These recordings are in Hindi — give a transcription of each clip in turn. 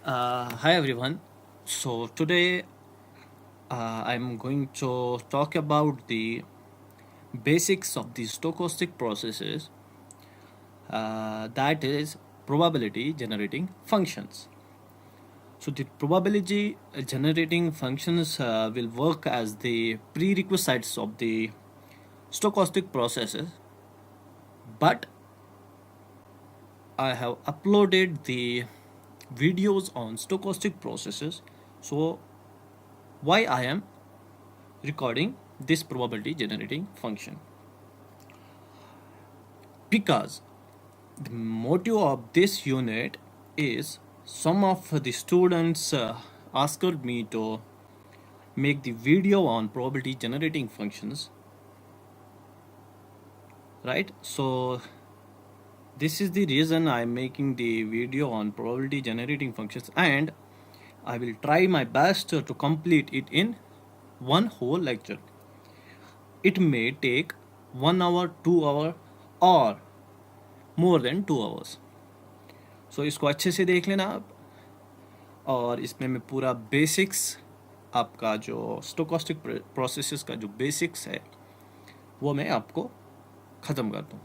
Hi everyone. So today I'm going to talk about the basics of the stochastic processes, that is probability generating functions. So the probability generating functions will work as the prerequisites of the stochastic processes, but I have uploaded the videos on stochastic processes. So why I am recording this probability generating function? Because the motive of this unit is some of the students asked me to make the video on probability generating functions, right? So this is the reason I'm making the video on probability generating functions, and I will try my best to complete it in one whole lecture. It may take 1 hour, 2 hour, or more than 2 hours. सो इसको अच्छे से देख लेना आप, और इसमें मैं पूरा बेसिक्स, आपका जो स्टोकास्टिक प्रोसेसेस का जो बेसिक्स है वो मैं आपको ख़त्म कर दूँ.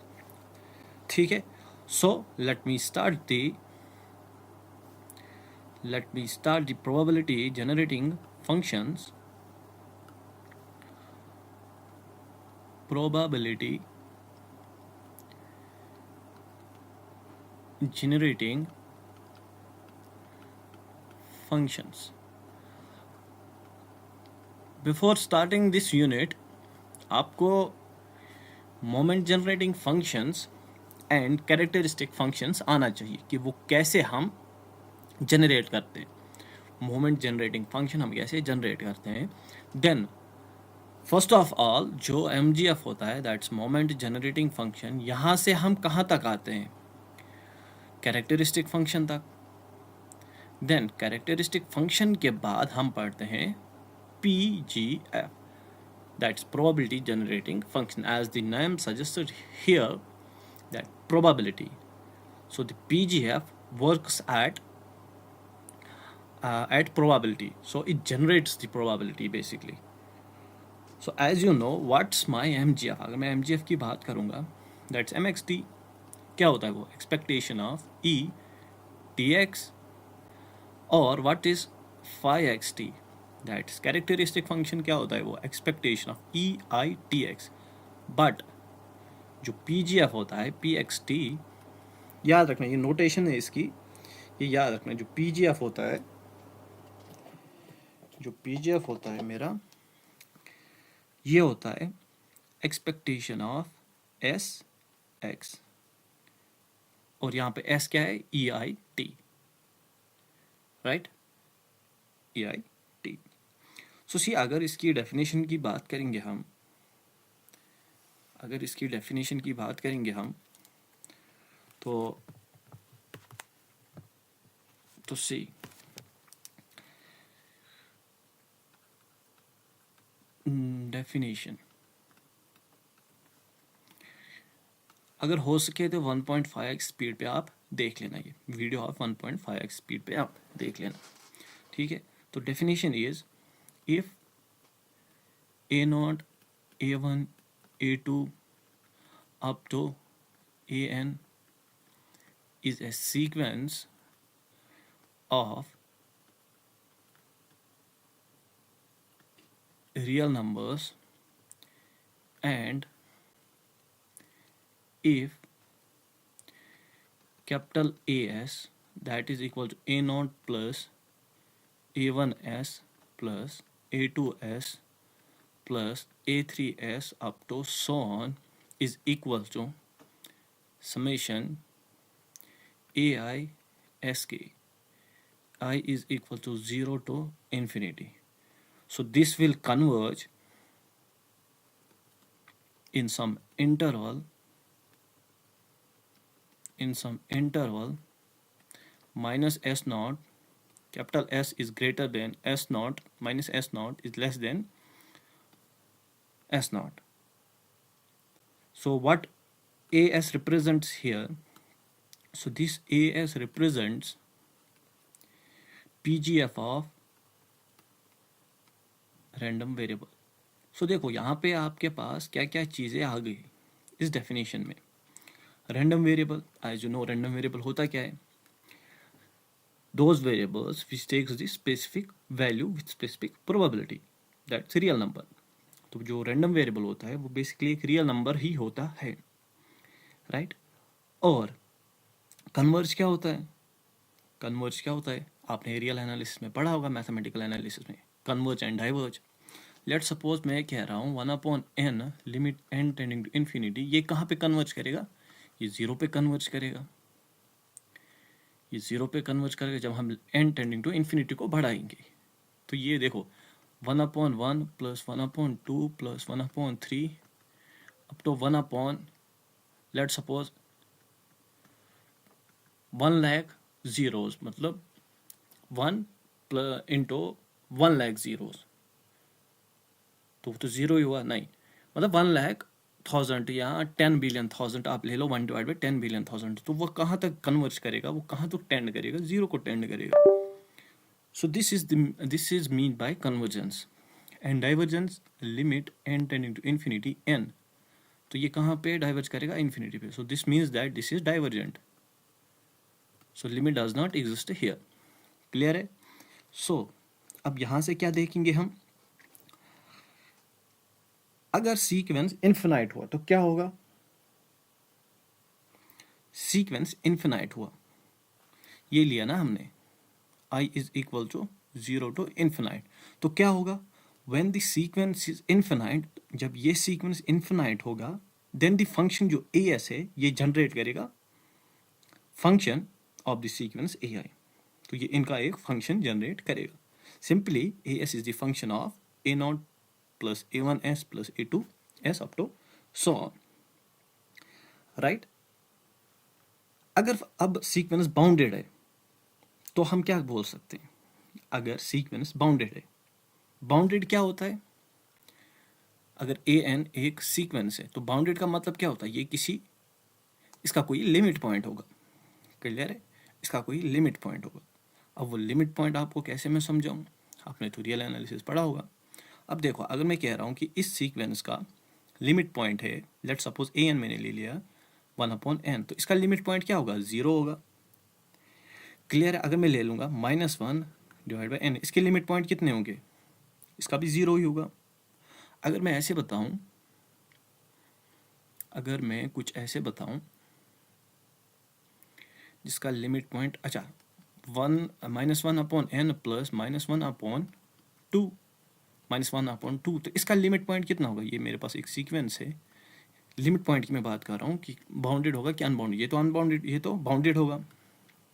ठीक है. So let me start the probability generating functions. Probability generating functions. Before starting this unit, आपको moment generating functions and characteristic functions आना चाहिए कि वो कैसे हम जनरेट करते हैं. मोमेंट जनरेटिंग फंक्शन हम कैसे जनरेट करते हैं. देन फर्स्ट ऑफ ऑल जो MGF होता है, दैट्स मोमेंट जनरेटिंग फंक्शन, यहाँ से हम कहाँ तक आते हैं? कैरेक्टरिस्टिक फंक्शन तक. देन कैरेक्टरिस्टिक फंक्शन के बाद हम पढ़ते हैं PGF, that's probability generating function, as the name suggested here, that probability. So the PGF works at probability, so it generates the probability basically. So as you know, what's my MGF? अगर मैं MGF की बात करूँगा, that's MXT. क्या होता है वो? Expectation of E TX. और what is phi XT? That's characteristic function. क्या होता है वो? Expectation of EITX. बट जो PGF होता है PXT, याद रखना, ये नोटेशन है इसकी, ये याद रखना. जो PGF होता है मेरा, ये होता है एक्सपेक्टेशन ऑफ SX, और यहाँ पे S क्या है? EIT, right? EIT. सो सी, अगर इसकी डेफिनेशन की बात करेंगे हम, तो सी, डेफिनेशन अगर हो सके तो 1.5x स्पीड पे आप देख लेना. ये वीडियो आप 1.5x स्पीड पे आप देख लेना. ठीक है. तो definition is, if A0, A1, A2 up to AN is a sequence of real numbers, and if capital AS, that is equal to A0 plus A1S plus A2S plus A3S up to so on, is equal to summation AI SK. I is equal to 0 to infinity. So this will converge in some interval minus S naught. Capital S is greater than S naught, minus S naught is less than S naught. So what AS represents here? So this AS represents PGF of random variable. So देखो यहाँ पे आपके पास क्या क्या चीज़ें आ गई इस डेफिनेशन में। Random variable, as you know random variable होता क्या है? Those variables which takes the specific value with specific probability, that's real number। तो जो रैंडम वेरिएबल होता है वो बेसिकली एक रियल नंबर ही होता है, राइट। और कन्वर्ज क्या होता है? कन्वर्ज क्या होता है? आपने रियल एनालिसिस में पढ़ा होगा, मैथमेटिकल एनालिसिस में, converge and diverge. Let suppose मैं कह रहा हूँ 1/n limit n tending to infinity, ये कहाँ पे कन्वर्ज करेगा? ये जीरो पे कन्वर्ज करेगा। ये जीरो पे कन्वर्ज करेगा जब हम n टेंडिंग टू इन्फिनिटी को बढ़ाएंगे। तो ये देखो 1/1 plus 1/2 plus 1/3 up to 1 let suppose 1 lakh zeros, मतलब 1 इंटू 1 लाख जीरोस, तो जीरो ही हुआ नहीं, मतलब 1,00,000 या 10 बिलियन थाउजेंड आप ले लो, 1/10 बिलियन थाउजेंड, तो वो कहाँ तक कन्वर्ज करेगा? वो कहाँ तक टेंड करेगा? जीरो को टेंड करेगा। So this is mean by convergence. And divergence limit n tending to infinity n, तो ये कहाँ पे डाइवर्ज करेगा? इन्फिनिटी पे। So this means that this is divergent. So limit does not exist here. Clear है? सो अब यहाँ से क्या देखेंगे हम? अगर सीक्वेंस इन्फिनाइट हुआ तो क्या होगा? सीक्वेंस इन्फिनाइट हुआ, ये लिया ना हमने, i is equal to 0 to infinite, तो क्या होगा? When the sequence is infinite, जब ये सीक्वेंस इन्फिनाइट होगा, देन द फंक्शन जो as है ये जनरेट करेगा function of the sequence ai। तो ये इनका एक फंक्शन जनरेट करेगा। Simply as is the function of a0 plus a1s plus a2s up to so on, right. अगर अब सीक्वेंस बाउंडेड है तो हम क्या बोल सकते हैं? अगर सीक्वेंस बाउंडेड है, बाउंडेड क्या होता है? अगर an एक सीक्वेंस है तो बाउंडेड का मतलब क्या होता है? ये किसी, इसका कोई लिमिट पॉइंट होगा। क्लियर है? इसका कोई लिमिट पॉइंट होगा। अब वो लिमिट पॉइंट आपको कैसे मैं समझाऊं? आपने तो रियल एनालिसिस पढ़ा होगा। अब देखो, अगर मैं कह रहा हूँ कि इस सीक्वेंस का लिमिट पॉइंट है, लेट सपोज an मैंने ले लिया 1/n, तो इसका लिमिट पॉइंट क्या होगा? 0 होगा। क्लियर है? अगर मैं ले लूँगा -1 डिवाइड बाई n, इसके लिमिट पॉइंट कितने होंगे? इसका भी 0 ही होगा। अगर मैं ऐसे बताऊँ, अगर मैं कुछ ऐसे बताऊँ जिसका लिमिट पॉइंट, अच्छा, -1/n प्लस -1/2 -1/2, तो इसका लिमिट पॉइंट कितना होगा? ये मेरे पास एक सीक्वेंस है, लिमिट पॉइंट की मैं बात कर रहा हूँ कि बाउंडेड होगा कि अनबाउंडेड। ये तो अनबाउंडेड, ये तो बाउंडेड होगा।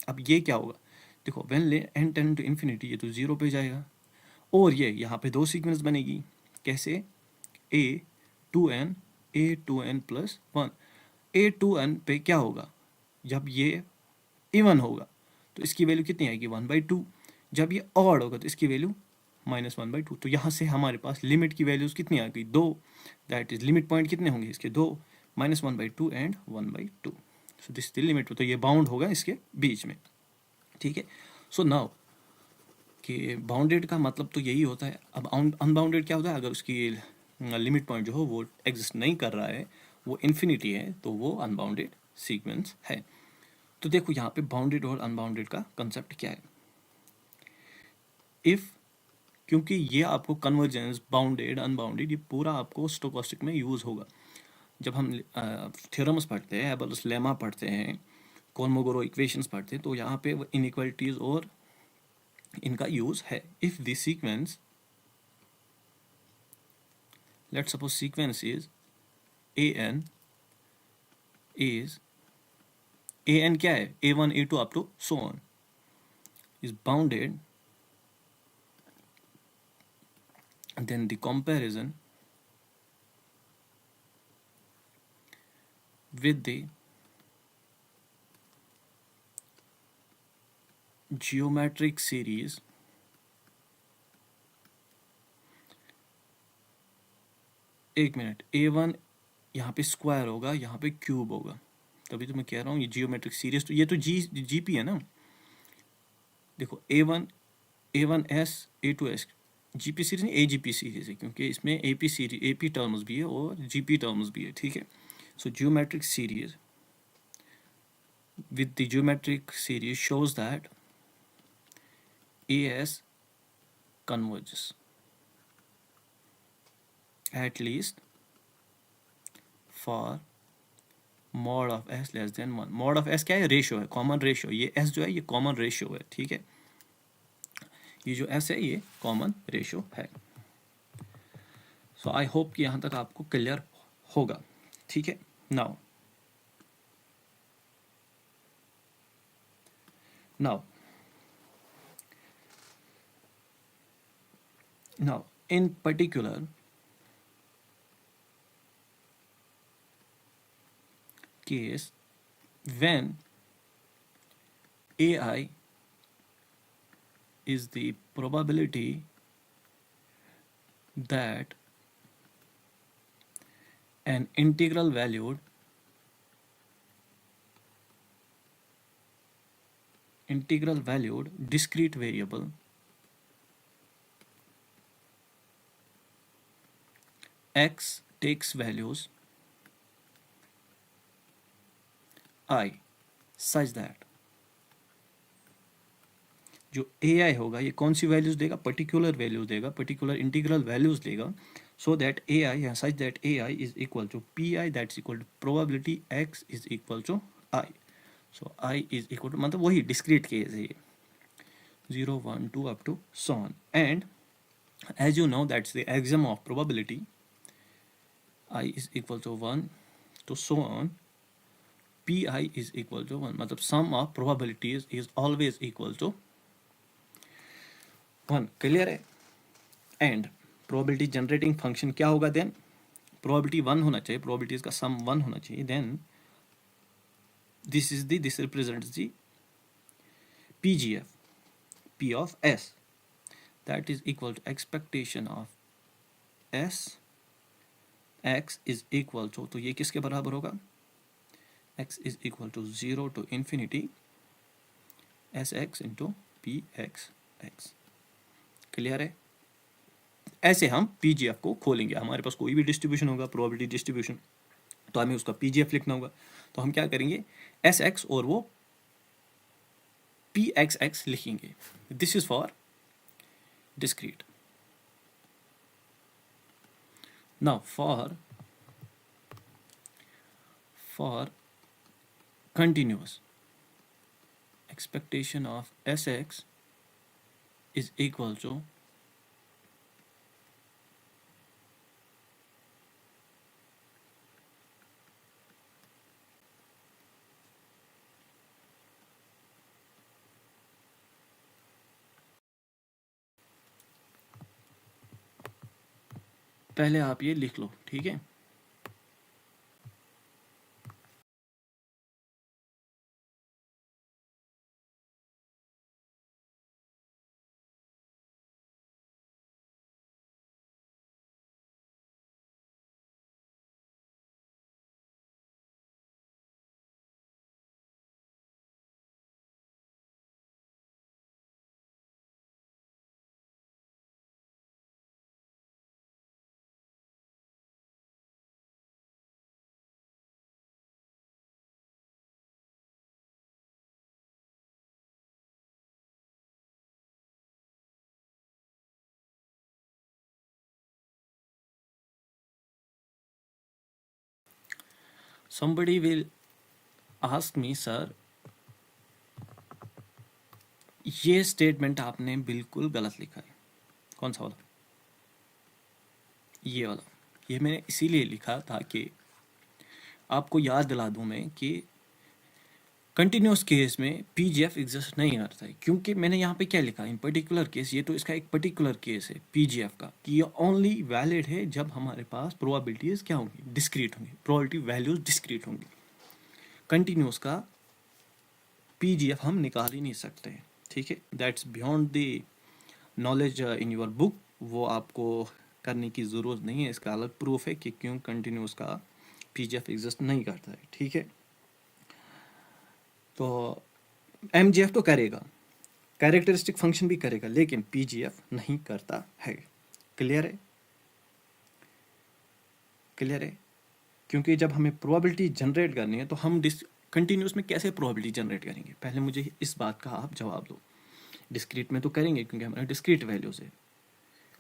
अब ये क्या होगा? देखो when n tend to infinity, ये तो 0 पे जाएगा। और ये यहाँ पे दो सीक्वेंस बनेगी। कैसे? a2n plus 1। a2n पे क्या होगा? जब ये इवन होगा तो इसकी वैल्यू कितनी आएगी? 1/2। जब ये ऑड होगा तो इसकी वैल्यू -1/2। तो यहाँ से हमारे पास लिमिट की वैल्यूज कितनी आ गई? 2। दैट इज लिमिट पॉइंट कितने होंगे इसके? 2, -1/2 and 1/2। So this the limit, तो ये बाउंड होगा इसके बीच में। ठीक है? सो नाउ कि बाउंडेड का मतलब तो यही होता है। अब अनबाउंडेड क्या होता है? अगर उसकी लिमिट पॉइंट जो हो वो एग्जिस्ट नहीं कर रहा है, वो इन्फिनिटी है, तो वो अनबाउंडेड सीक्वेंस है। तो देखो यहाँ पे बाउंडेड और अनबाउंडेड का कंसेप्ट क्या है। इफ़, क्योंकि ये आपको कन्वर्जेंस, बाउंडेड, अनबाउंडेड, ये पूरा आपको स्टोकास्टिक में यूज़ होगा। जब हम थ्योरम्स पढ़ते हैं, एबल्स लेमा पढ़ते हैं, कोलमोगोरो इक्वेशंस पढ़ते हैं, तो यहाँ पे इनइक्वालिटीज़ और इनका यूज़ है। If this sequence, let's suppose sequence is an is an क्या है? a1 a2 up to so on is bounded, and then the comparison with the geometric series एक मिनट, a1 यहाँ पे स्क्वायर होगा, यहाँ पे क्यूब होगा, तभी तो मैं कह रहा हूँ ये जियोमेट्रिक सीरीज। तो ये तो जीपी है ना। देखो a1 A1S A2S GP series नहीं AGP सीरीज है, क्योंकि इसमें AP सीरीज AP टर्म्स भी है और GP टर्म्स भी है, ठीक है। So geometric series with the geometric series shows that AS converges at least for mod of S less than 1। mod of S क्या है? रेशियो है, कॉमन रेशियो। ये S जो है ये कॉमन रेशियो है, ठीक है। ये जो S है ये कॉमन रेशियो है। सो आई होप कि यहाँ तक आपको क्लियर होगा, ठीक है। Now in particular case when AI is the probability that an integral valued discrete variable x takes values I such that जो AI होगा ये कौन सी वैल्यूज देगा? पर्टिकुलर वैल्यूज देगा, पर्टिकुलर इंटीग्रल वैल्यूज देगा, सो दैट AI या such that AI is equal to PI that's equal to probability x is equal to I। So I is equal to मतलब वही डिस्क्रीट केस है ये, 0 1 2 up to so on। And as you know that's the axiom of probability, I is equal to 1 to so on, PI is equal to 1, मतलब sum of probabilities is always equal to 1। Clear है? एंड प्रोबेबिलिटी जनरेटिंग फंक्शन क्या होगा देन? प्रोबेबिलिटी 1 होना चाहिए, प्रोबेबिलिटीज का सम 1 होना चाहिए। Then this represents the PGF P of S that is equal to expectation of S x is equal to, तो ये किसके बराबर होगा? x is equal to 0 to infinity SX into PXX। Clear है? ऐसे हम PGF को खोलेंगे। हमारे पास कोई भी डिस्ट्रीब्यूशन होगा, प्रोबेबिलिटी डिस्ट्रीब्यूशन, तो हमें उसका PGF लिखना होगा। तो हम क्या करेंगे? SX और वो PXX लिखेंगे। This is for discrete। now for continuous, expectation of SX is equal to पहले आप ये लिख लो, ठीक है। somebody will ask me, sir ये स्टेटमेंट आपने बिल्कुल गलत लिखा है। कौन सा वाला? ये वाला। ये मैंने इसीलिए लिखा ताकि आपको याद दिला दूं मैं कि कंटिन्यूस केस में PGF एग्जिस्ट नहीं करता है, क्योंकि मैंने यहाँ पे क्या लिखा? इन पर्टिकुलर केस, ये तो इसका एक पर्टिकुलर केस है PGF का, कि ये ओनली वैलिड है जब हमारे पास प्रोबेबिलिटीज क्या होंगी? डिस्क्रीट होंगी, प्रोबेबिलिटी वैल्यूज डिस्क्रीट होंगी। कंटिन्यूस का PGF हम निकाल ही नहीं सकते, ठीक है। That's beyond the knowledge in your book, वो आपको करने की ज़रूरत नहीं है। इसका अलग प्रूफ है कि क्यों कंटिन्यूस का PGF एग्जिस्ट नहीं करता है, ठीक है। तो MGF तो करेगा, कैरेक्टरिस्टिक फंक्शन भी करेगा लेकिन पीजीएफ नहीं करता है। क्लियर है? क्लियर है? क्योंकि जब हमें प्रोबेबिलिटी जनरेट करनी है तो हम कंटिन्यूस में कैसे प्रोबेबिलिटी जनरेट करेंगे, पहले मुझे इस बात का आप जवाब दो। डिस्क्रीट में तो करेंगे क्योंकि हमारे डिस्क्रीट वैल्यूज है।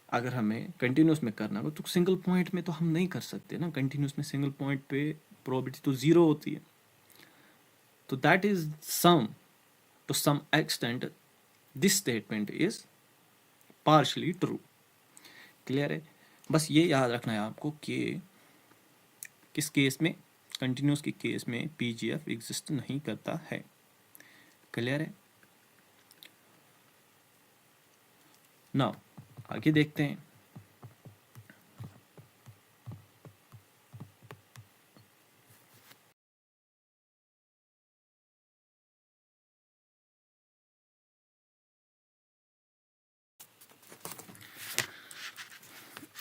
अगर हमें कंटिन्यूस में करना हो तो सिंगल पॉइंट में तो हम नहीं कर सकते ना, कंटिन्यूस में सिंगल पॉइंट पे प्रोबेबिलिटी तो ज़ीरो होती है। तो that is some to some extent this statement is partially true. Clear है? बस ये याद रखना है आपको कि किस केस में, कंटिन्यूस के केस में पीजीएफ एग्जिस्ट नहीं करता है। क्लियर है? नाउ आगे देखते हैं।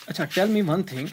अच्छा, tell me one thing,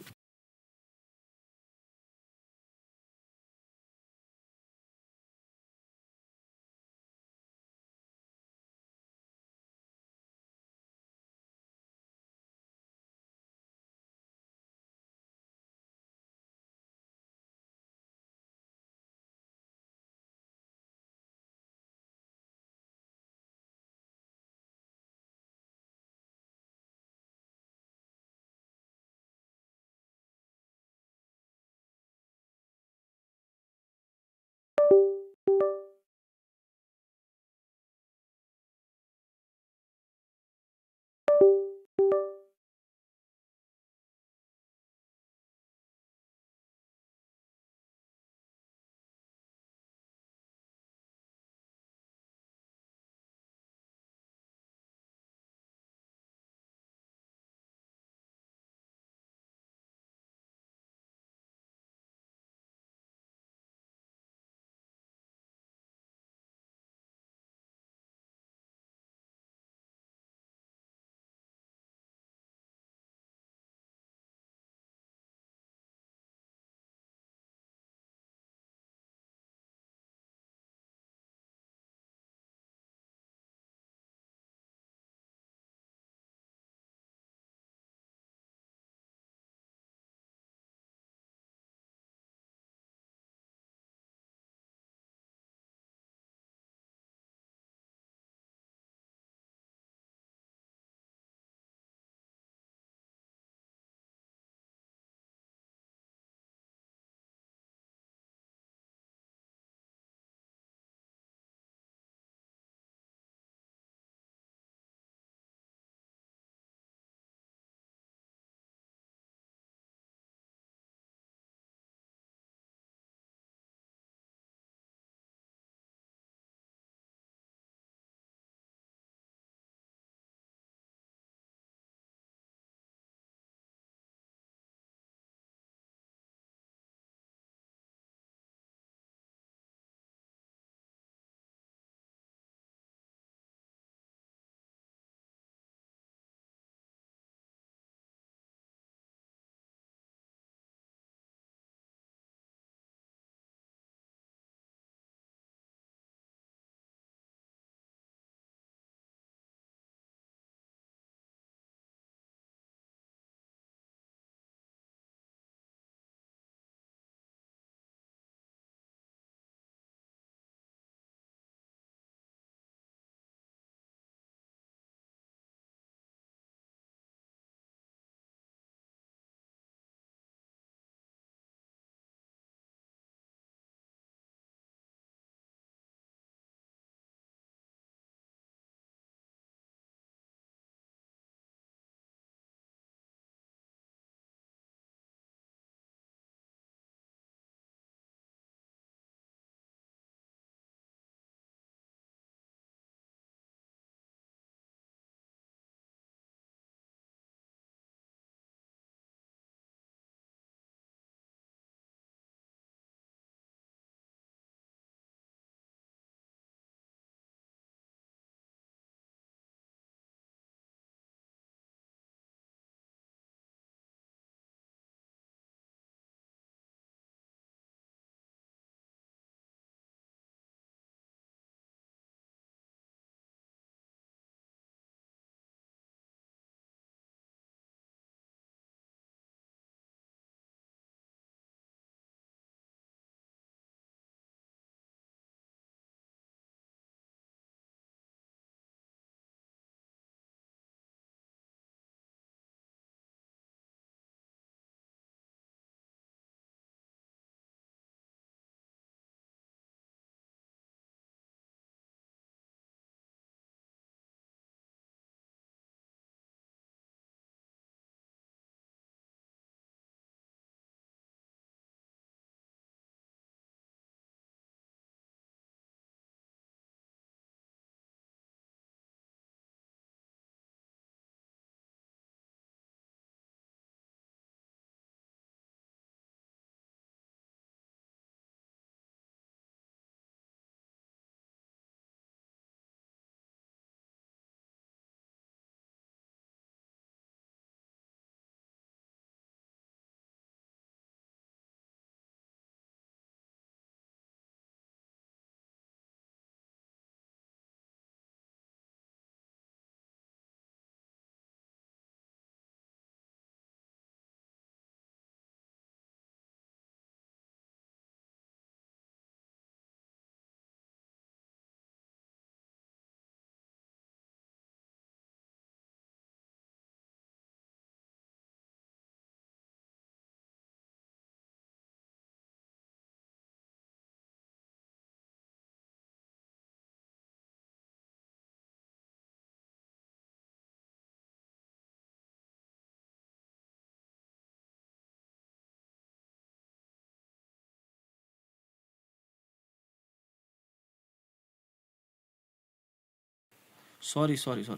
sorry,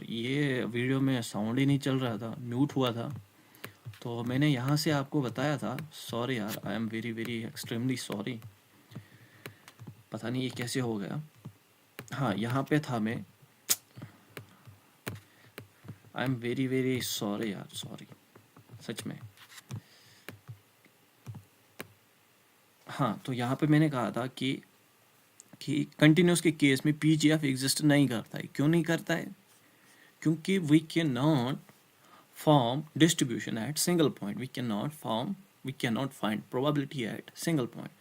ये वीडियो में साउंड ही नहीं चल रहा था, म्यूट हुआ था, तो मैंने यहाँ से आपको बताया था। सॉरी यार, I am very very extremely sorry, पता नहीं ये कैसे हो गया। हाँ, यहाँ पे था मैं। I am very very sorry यार, सॉरी सच में। हाँ, तो यहाँ पे मैंने कहा था कि कंटिन्यूस के केस में पीजीएफ एग्जिस्ट नहीं करता है। क्यों नहीं करता है? क्योंकि we can not form distribution at single point, we cannot find probability at single point।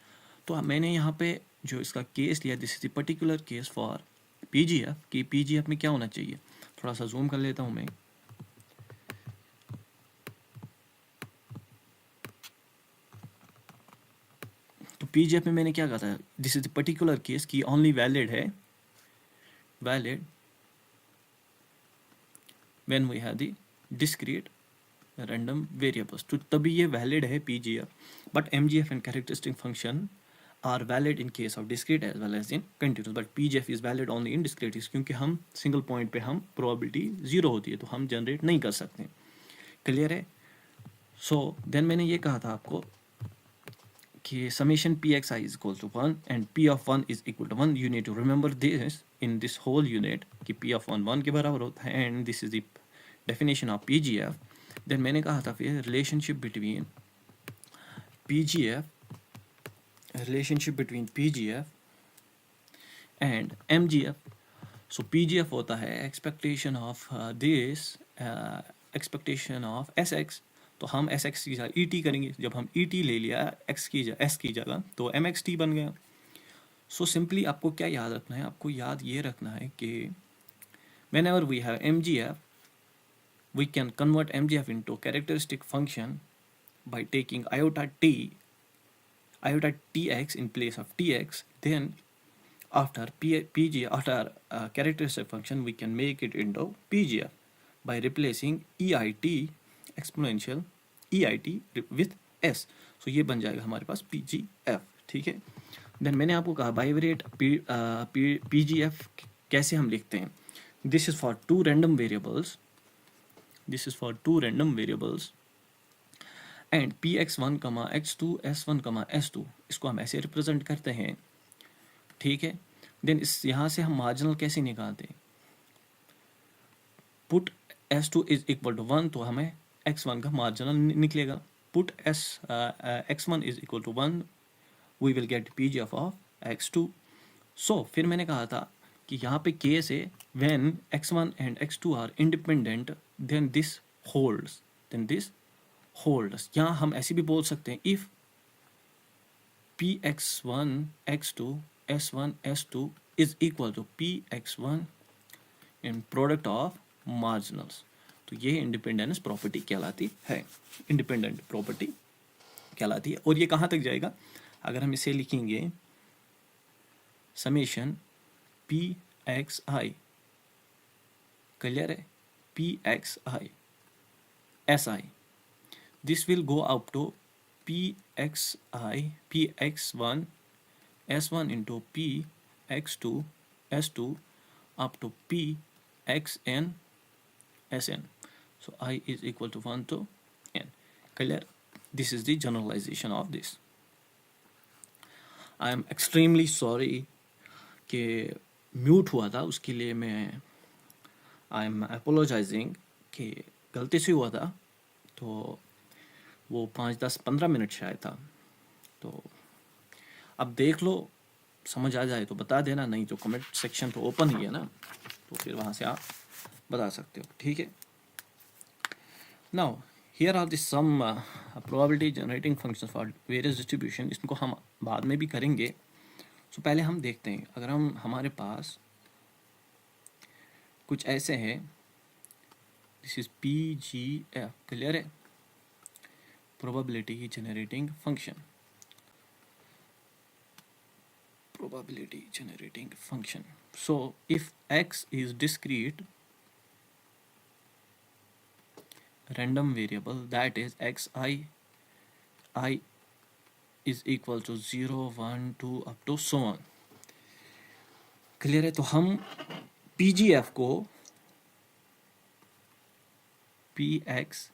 तो मैंने यहाँ पे जो इसका केस लिया, this is the particular case for PGF, कि पीजीएफ में क्या होना चाहिए। थोड़ा सा जूम कर लेता हूँ मैं। तो पीजीएफ में मैंने क्या कहा था, this is the particular case की ओनली वैलिड है valid when we have the discrete random variables, तो तभी ये वैलिड है PGF. But MGF and characteristic function are valid in case of discrete as well as in continuous, but PGF is valid only in discrete, क्योंकि हम सिंगल पॉइंट पे हम प्रोबेबिलिटी जीरो होती है तो हम जनरेट नहीं कर सकते। क्लियर है? सो देन मैंने ये कहा था आपको कि summation p x i is equal to 1 and p of 1 is equal to 1। You need to remember this in this whole unit कि पी ऑफ 1 1 के बराबर होता है, and this is the definition of PGF. Then मैंने कहा था फिर relationship between PGF and MGF। so PGF होता है expectation of expectation of SX। तो हम SX की जगह ET करेंगे, जब हम ET ले लिया S की जगह तो MXT बन गया। सो सिंपली आपको क्या याद रखना है, आपको याद ये रखना है कि whenever we have MGF, we can convert MGF into characteristic function by taking iota tx in place of tx, then after characteristic function we can make it into PGF by replacing EIT exponential EIT with S। so ये बन जाएगा हमारे पास PGF। ठीक है, देन मैंने आपको कहा बाइवेरिएट PGF कैसे हम लिखते हैं। This is for two random variables and px1, x2, s1, s2, इसको हम ऐसे रिप्रेजेंट करते हैं। ठीक है, देन इस यहाँ से हम मार्जिनल कैसे निकालते हैं, put s2 is equal to 1 तो हमें x1 का मार्जिनल निकलेगा। Put x1 is equal to 1, we will get PGF of x2। So फिर मैंने कहा था कि यहाँ पे केस है when x1 and x2 are independent then this holds. यहाँ हम ऐसे भी बोल सकते हैं, if px1 x2 s1 s2 is equal to px1 in product of marginals, तो ये इंडिपेंडेंस प्रॉपर्टी कहलाती है, और ये कहाँ तक जाएगा, अगर हम इसे लिखेंगे समेशन pxi, क्लियर है, pxi si, this will go up to px1 s1 into px2 s2 up to pxn sn, so I is equal to 1 to n। clear? This is the generalization of this। I am extremely sorry कि म्यूट हुआ था, उसके लिए मैं आई एम अपोलोजाइजिंग कि गलती से हुआ था, तो वो 5, 10, 15 मिनट शायद था। तो अब देख लो, समझ आ जाए तो बता देना, नहीं तो कमेंट सेक्शन तो ओपन ही है ना, तो फिर वहाँ से आप बता सकते हो। ठीक है, now here are this some probability generating functions for various distribution, इसको हम बाद में भी करेंगे। सो पहले हम देखते हैं, अगर हमारे पास कुछ ऐसे हैं, दिस इज PGF, क्लियर है, probability generating function, so if x is discrete random variable, that is xi I is equal to 0 1 2 up to so on, clear है। तो हम PGF को पी एक्स,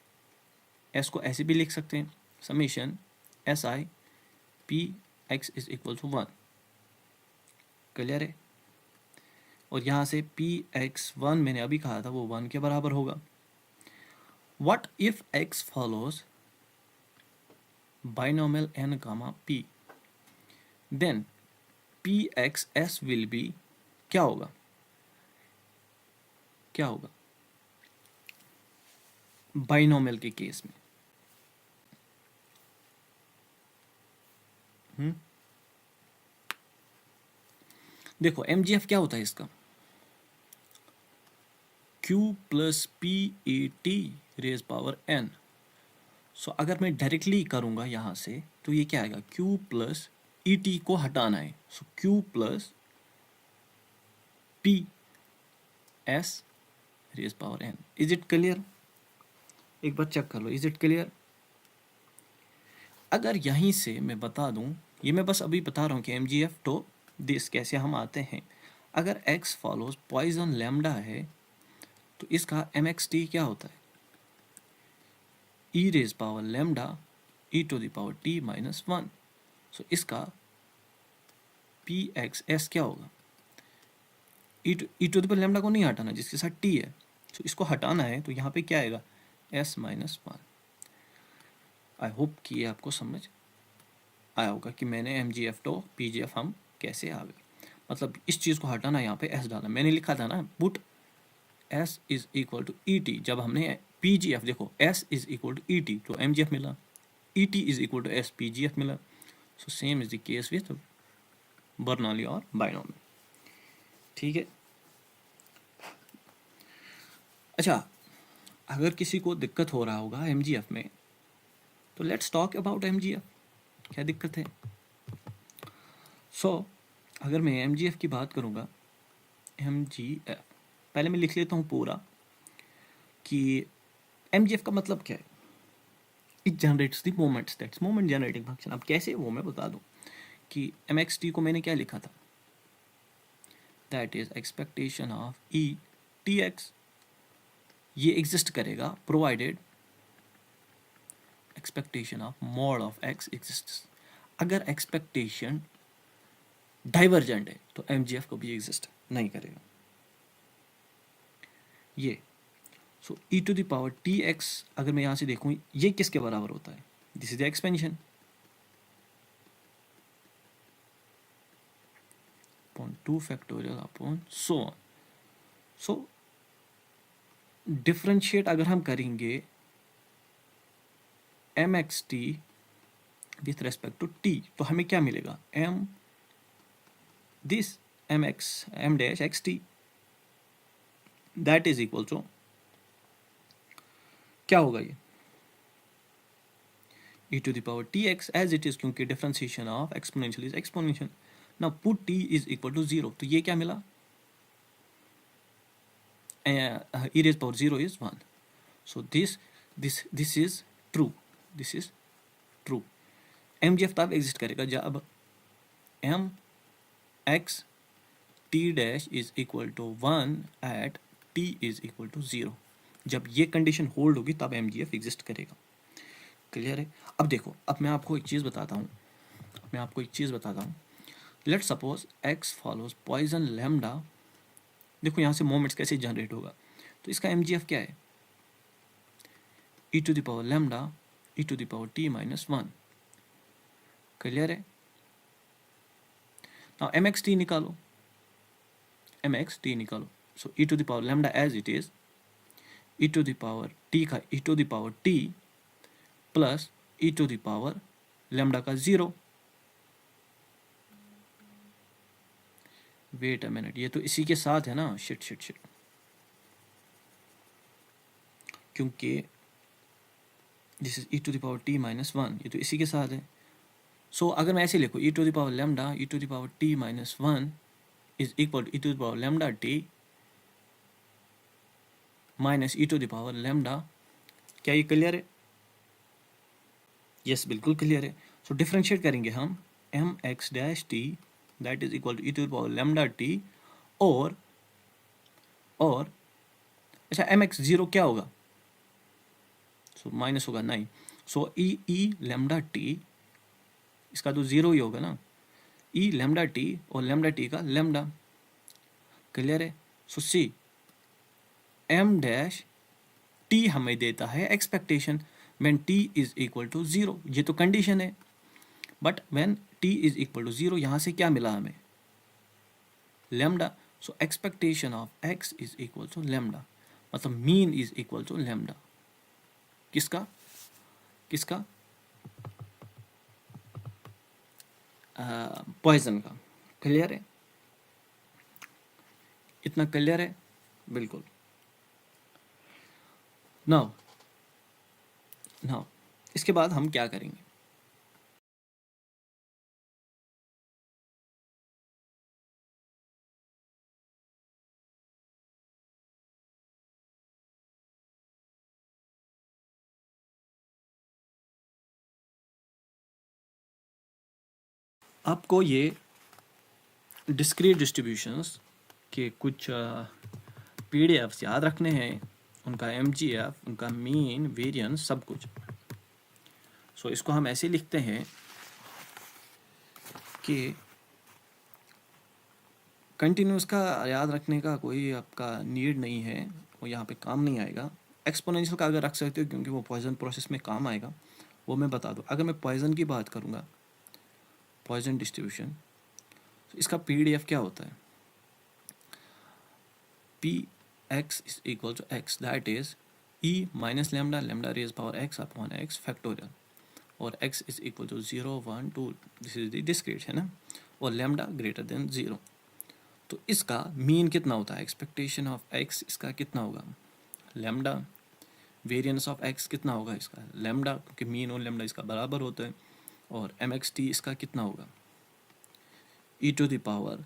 एस को ऐसे भी लिख सकते हैं, summation s i p x is equal to 1। Clear है? और यहाँ से पी एक्स 1 मैंने अभी कहा था वो 1 के बराबर होगा। What if x follows binomial n gamma p, then p x s will be, क्या होगा, क्या होगा बाइनोमियल के केस में? देखो एमजीएफ क्या होता है इसका, Q plus p e t raise power n। So अगर मैं डायरेक्टली करूंगा यहाँ से तो ये क्या आएगा, Q प्लस ई टी को हटाना है, so Q plus p s raise power n। Is it clear? एक बार चेक कर लो, इज इट क्लियर? अगर यहीं से मैं बता दूं, ये मैं बस अभी बता रहा हूँ कि एम जी एफ तो दिस कैसे हम आते हैं। अगर x फॉलोज पॉइजन लैम्डा है तो इसका एम एक्स टी क्या होता है, e raise power lambda e to the power t minus 1। So इसका पी एक्स एस क्या होगा, e to the power lambda को नहीं हटाना जिसके साथ टी है, सो इसको हटाना है तो यहाँ पे क्या आएगा, एस माइनस 1। आई होप कि ये आपको समझ आया होगा कि मैंने एम जी एफ तो पी जी एफ हम कैसे आ गए। मतलब इस चीज़ को हटाना, यहाँ पे एस डालना, मैंने लिखा था ना put s is equal to e t, जब हमने पी जी एफ, देखो s is equal to e t तो एम जी एफ मिला, e t is equal to s P G F मिला। So same is the case with Bernoulli और बाइनोमियल। ठीक है, अच्छा अगर किसी को दिक्कत हो रहा होगा एम जी एफ में तो let's talk about m ji f, क्या दिक्कत है? सो अगर मैं एम जी एफ की बात करूँगा, एम जी एफ पहले मैं लिख लेता हूँ पूरा कि एम जी एफ का मतलब क्या है। It generates the moments, that's moment generating function. अब कैसे वो मैं बता दूँ कि एम एक्स टी को मैंने क्या लिखा था, that is expectation of e t x, ये एग्जिस्ट करेगा provided expectation of mod of x exists. अगर एक्सपेक्टेशन डाइवर्जेंट है तो एम जी एफ कभी एग्जिस्ट नहीं करेगा। ये so e to the power t x अगर मैं यहाँ से देखूँ ये किसके बराबर होता है, this is the expansion upon 2 factorial upon so on. So differentiate अगर हम करेंगे m x t with respect to t तो हमें क्या मिलेगा, m this m x m dash x t that is equal to क्या होगा, ये e to the power tx as it is, क्योंकि differentiation of exponential is exponential. Now put t is equal to 0 तो ये क्या मिला, e raised power 0 is 1। so this is true, this is true। mgf तब एग्जिस्ट करेगा जब m x t dash is equal to 1 at t is equal to 0। जब ये कंडीशन होल्ड होगी तब mgf एग्जिस्ट करेगा। क्लियर है? अब देखो, अब मैं आपको एक चीज़ बताता हूँ, let suppose x follows Poisson lambda. देखो यहाँ से मोमेंट्स कैसे जनरेट होगा, तो इसका mgf क्या है, e to the power lambda e to the power t minus 1। Clear है? नाउ mxt निकालो, so e to the power lambda as it is e to the power t का e to the power t plus e to the power lambda का 0। वेट अ मिनट, ये तो इसी के साथ है ना, शिट क्योंकि this is e to the power t minus 1, ये तो इसी के साथ है। सो अगर मैं ऐसे लिखूँ e to the power lambda e to the power t minus 1 is equal e to the power lambda t minus e to the power lambda. क्या ये क्लियर है? यस बिल्कुल क्लियर है। सो डिफरेंशिएट करेंगे हम m x dash t that is equal to e to the power lambda t और अच्छा एम एक्स 0 क्या होगा, सो माइनस होगा 9. सो ई लैम्डा टी, इसका तो 0 ही होगा ना, ई लैम्डा टी और लैम्डा टी का लैम्डा. क्लियर है? So see M dash t हमें देता है expectation when t is equal to 0. ये तो कंडीशन है, but when t is equal to 0 यहाँ से क्या मिला हमें? Lambda. So expectation of x is equal to lambda, मतलब mean is equal to lambda. किसका? किसका? पॉइजन का. क्लियर है? इतना क्लियर है? बिल्कुल. नाउ नाउ इसके बाद हम क्या करेंगे? आपको ये डिस्क्रीट डिस्ट्रीब्यूशंस के कुछ पीडीएफ्स याद रखने हैं, उनका एमजीएफ, उनका मीन, वेरिएंस, सब कुछ. सो इसको हम ऐसे लिखते हैं कि कंटिन्यूस का याद रखने का कोई आपका नीड नहीं है, वो यहाँ पे काम नहीं आएगा. एक्सपोनेंशियल का अगर रख सकते हो क्योंकि वो पॉइजन प्रोसेस में काम आएगा, वो मैं बता दूँ. अगर मैं पॉइजन की बात करूँगा, पॉइजन डिस्ट्रीब्यूशन, तो इसका पीडीएफ क्या होता है? P x is equal to x, that is e minus lambda, lambda raise power x upon x factorial, और x is equal to 0 1 2, this is the discrete है ना, और लैम्डा ग्रेटर देन 0. तो इसका मीन कितना होता है? एक्सपेक्टेशन ऑफ x इसका कितना होगा? लैम्डा. वेरिएंस ऑफ x कितना होगा? इसका लैम्डा, क्योंकि मीन और लैम्डा इसका बराबर होता है. और mxt इसका कितना होगा? e to the power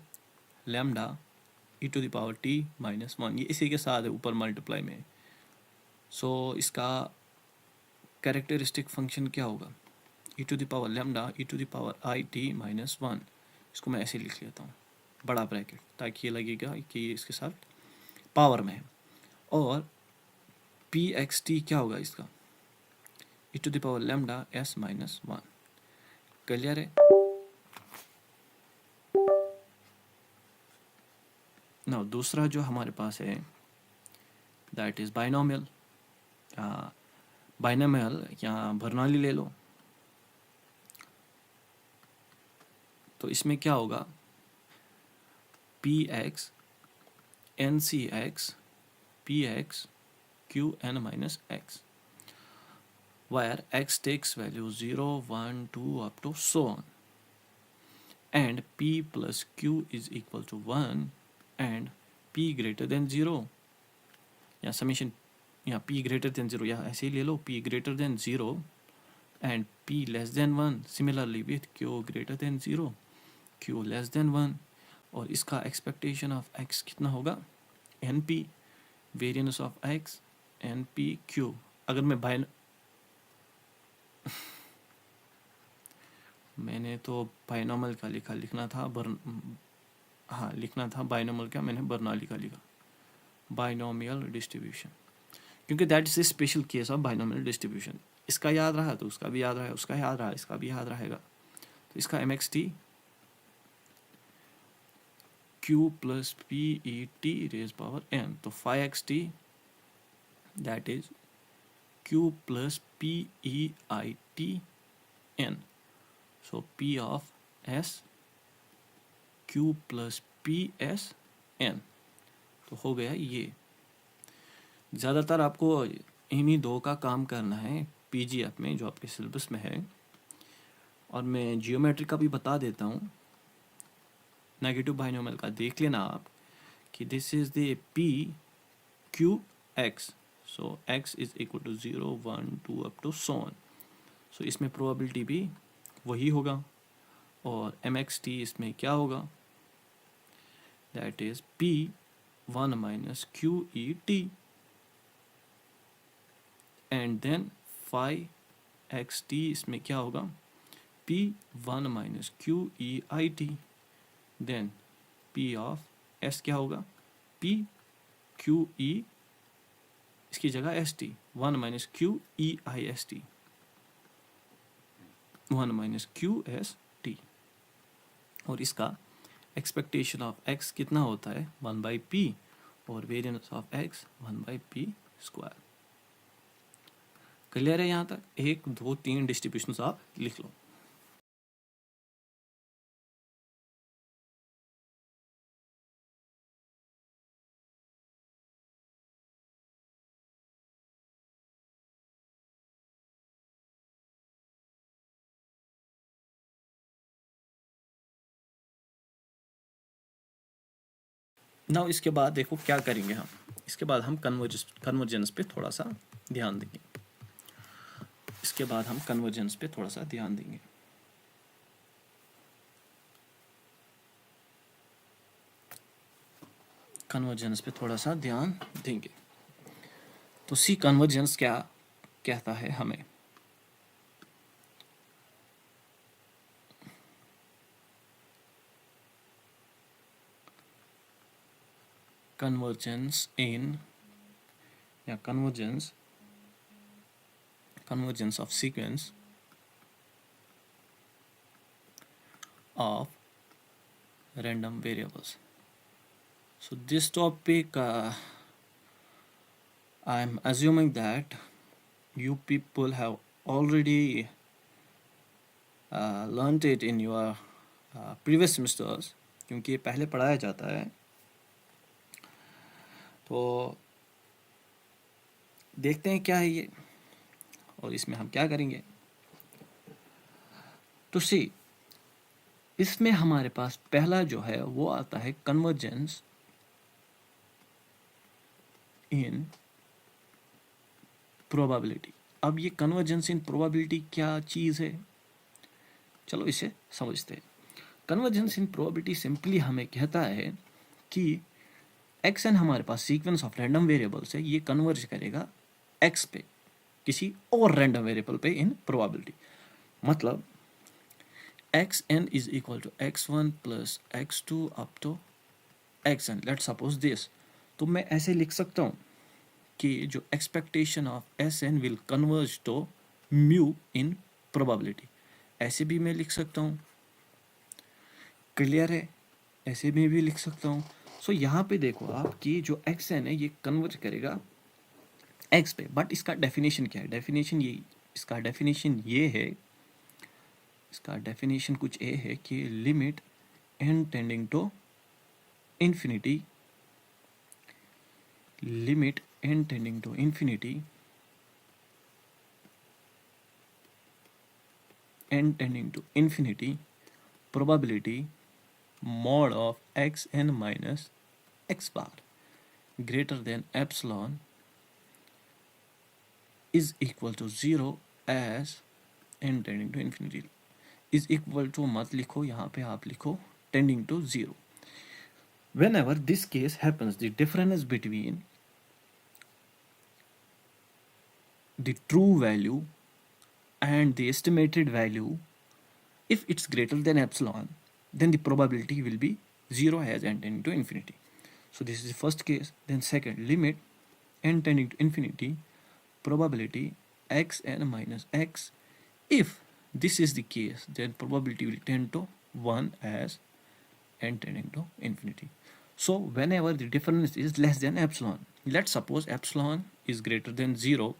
lambda e to the power t minus 1, ये इसी के साथ है ऊपर मल्टीप्लाई में. सो इसका कैरेक्टरिस्टिक फंक्शन क्या होगा? e to the power lambda e to the power i t minus 1. इसको मैं ऐसे लिख लेता हूँ, बड़ा ब्रैकेट, ताकि ये लगेगा कि ये इसके साथ पावर में है. और पी एक्स टी क्या होगा इसका? E to the power lambda s minus 1. Clear है? ना दूसरा जो हमारे पास है दैट इज बाइनोमियल. बाइनोमियल या बर्नौली ले लो. तो इसमें क्या होगा? P x n c x p x q n minus x, where x takes value 0 1 2 up to so on, and p plus q is equal to 1 and p greater than 0, या समीशन या p greater than 0, या ऐसे ही ले लो, p greater than 0 and p less than 1. similarly with q greater than 0, q less than 1. और इसका एक्सपेक्टेशन ऑफ x कितना होगा? np, variance of x np q. अगर मैं मैंने तो बाइनोमियल का लिखना था लिखना था बाइनोमियल का, मैंने बर्नौली का लिखा. बाइनोमियल डिस्ट्रीब्यूशन, क्योंकि that is a special case of binomial distribution. इसका याद रहा तो उसका भी याद रहा, उसका याद रहा इसका भी याद रहेगा. तो इसका m x t q plus p e t raise power n, तो 5xt that is q plus p e i t n. So p of s q plus p s n. तो हो गया ये. ज़्यादातर आपको इन्हीं दो का काम करना है पीजीएफ में जो आपके सिलेबस में है. और मैं जियोमेट्री का भी बता देता हूँ. नेगेटिव बाइनोमियल का देख लेना आप कि this is the p q x. So x is equal to 0 1 2 up to so on. So इसमें प्रोबेबिलिटी भी वही होगा. और एम एक्स टी इसमें क्या होगा? That is p 1 minus q e t, and then 5xt इसमें क्या होगा? P 1 minus q e i t. Then p of s क्या होगा? पी क्यू ई इसकी जगह s t, 1 minus q e i s t, 1 minus q s t. और इसका एक्सपेक्टेशन ऑफ एक्स कितना होता है 1 बाई पी, और variance of x 1 by p square. Clear है यहाँ तक? 1 2 3 डिस्ट्रीब्यूशन आप लिख लो। नाउ इसके बाद देखो क्या करेंगे हम। इसके बाद हम कन्वर्जेंस पे थोड़ा सा ध्यान देंगे। इसके बाद हम कन्वर्जेंस पे थोड़ा सा ध्यान देंगे। कन्वर्जेंस पे थोड़ा सा ध्यान देंगे। तो सी कन्वर्जेंस क्या कहता है हमें। कन्वर्जेंस इन या convergence of sequence of random variables. So this topic I am assuming that you people have already learned it in your previous semesters, क्योंकि ये पहले पढ़ाया जाता है। तो देखते हैं क्या है ये, और इसमें हम क्या करेंगे। तो सी, इसमें हमारे पास पहला जो है वो आता है कन्वर्जेंस इन प्रोबेबिलिटी। अब ये कन्वर्जेंस इन प्रोबेबिलिटी क्या चीज़ है, चलो इसे समझते हैं। कन्वर्जेंस इन प्रोबेबिलिटी सिंपली हमें कहता है कि एक्स एन हमारे पास सीक्वेंस ऑफ रैंडम वेरिएबल्स है, ये कन्वर्ज करेगा एक्स पे, किसी और रैंडम वेरिएबल पे इन प्रोबेबिलिटी। मतलब x n is equal to x1 plus x2 up to xn, let's suppose this. तो मैं ऐसे लिख सकता हूँ कि जो expectation of s n will converge to mu in probability, ऐसे भी मैं लिख सकता हूँ। क्लियर है? ऐसे में भी लिख सकता हूँ। सो यहाँ पे देखो आप कि जो एक्स एन है ये कन्वर्ज करेगा एक्स पे, बट इसका डेफिनेशन क्या है? डेफिनेशन ये, इसका डेफिनेशन ये है, इसका डेफिनेशन कुछ ये है कि limit n tending to infinity, limit n tending to infinity, n tending to infinity, probability mod of x n minus x bar greater than epsilon is equal to 0 as n tending to infinity is equal to, मत लिखो यहाँ पे, आप लिखो tending to 0. Whenever this case happens, the difference between the true value and the estimated value, if it's greater than epsilon, then the probability will be 0 as n tending to infinity. So this is the first case. Then second, limit n tending to infinity, probability x n minus x. If this is the case, then probability will tend to 1 as n tending to infinity. So whenever the difference is less than epsilon, let's suppose epsilon is greater than 0,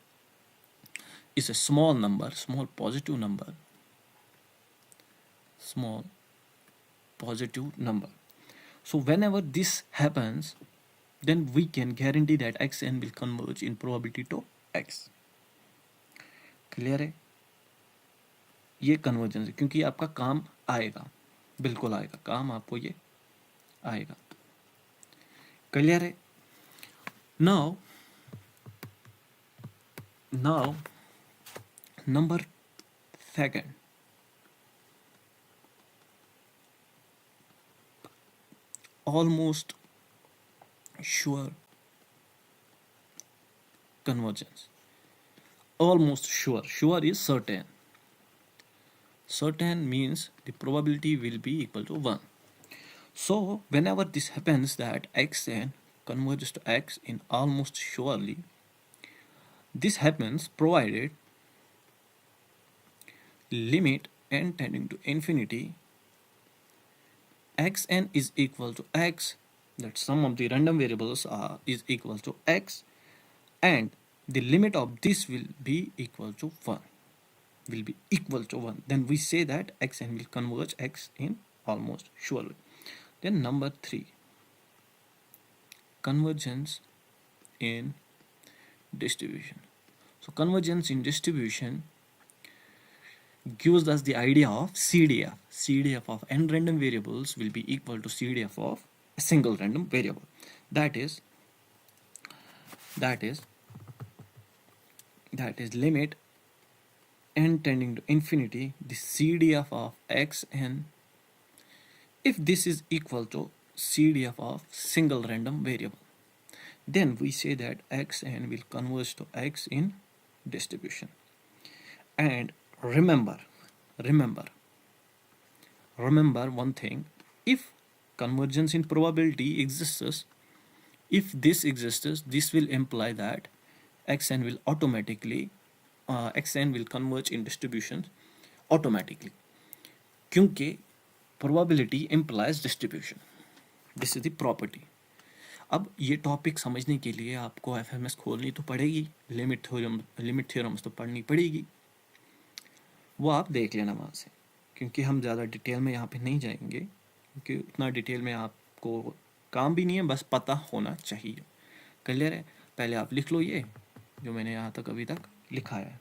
is a small number, small positive number, small positive number. So whenever this happens, then we can guarantee that xn will converge in probability to x. Clear है? ये कन्वर्जेंस है, क्योंकि आपका काम आएगा, बिल्कुल आएगा, काम आपको ये आएगा। क्लियर है? Now number second, almost sure convergence. Almost sure, sure is certain. Certain means the probability will be equal to 1. So whenever this happens, that xn converges to x in almost surely, This happens provided limit n tending to infinity xn is equal to x, that sum of the random variables is equal to x, and the limit of this will be equal to 1, then we say that xn will converge x in almost surely. Then number 3, convergence in distribution. So convergence in distribution gives us the idea of CDF. CDF of n random variables will be equal to CDF of a single random variable. That is limit n tending to infinity the CDF of xn, if this is equal to CDF of single random variable, then we say that xn will converge to x in distribution. And remember one thing: if convergence in probability exists, if this exists, this will imply that xn will automatically xn will converge in distribution automatically, क्योंकि probability implies distribution. This is the property. अब ये टॉपिक समझने के लिए आपको एफएमएस खोलनी तो पड़ेगी, लिमिट थ्योरम्स तो पढ़नी पड़ेगी, वो आप देख लेना वहाँ से, क्योंकि हम ज़्यादा डिटेल में यहाँ पे नहीं जाएंगे, क्योंकि उतना डिटेल में आपको काम भी नहीं है, बस पता होना चाहिए। क्लियर है? पहले आप लिख लो ये जो मैंने यहाँ तक अभी तक लिखा है।